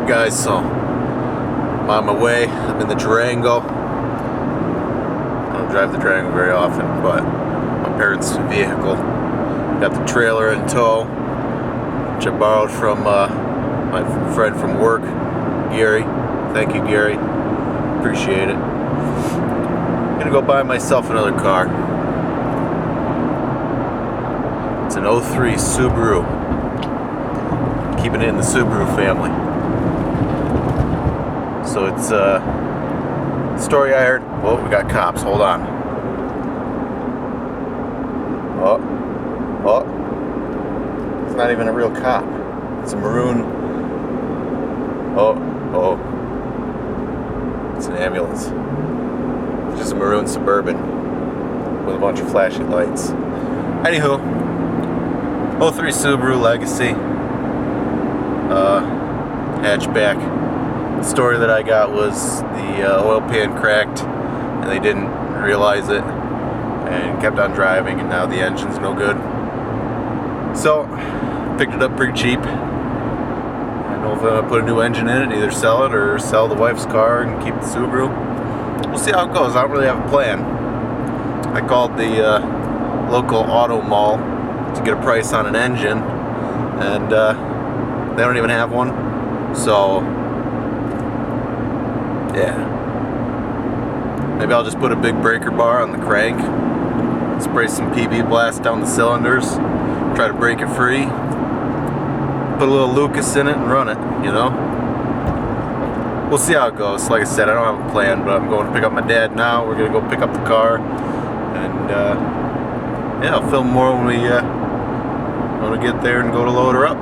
Alright guys, so I'm on my way. I'm in the Durango. I don't drive the Durango very often, but my parents' vehicle. Got the trailer in tow, which I borrowed from my friend from work, Gary. Thank you, Gary. Appreciate it. I'm gonna go buy myself another car. It's an 03 Subaru. Keeping it in the Subaru family. So it's a story I heard. Whoa, we got cops. Hold on. Oh. It's not even a real cop. It's a maroon. Oh. It's an ambulance. It's just a maroon Suburban with a bunch of flashing lights. Anywho, 03 Subaru Legacy. Hatchback. The story that I got was the oil pan cracked and they didn't realize it and kept on driving, and now the engine's no good. So picked it up pretty cheap. I don't know if I'm gonna put a new engine in it, either sell it or sell the wife's car and keep the Subaru. We'll see how it goes. I don't really have a plan. I called the local auto mall to get a price on an engine, and they don't even have one. So yeah, maybe I'll just put a big breaker bar on the crank, spray some PB blast down the cylinders, try to break it free, put a little Lucas in it and run it, you know. We'll see how it goes. Like I said, I don't have a plan, but I'm going to pick up my dad now. We're going to go pick up the car, and yeah, I'll film more when we get there and go to load her up.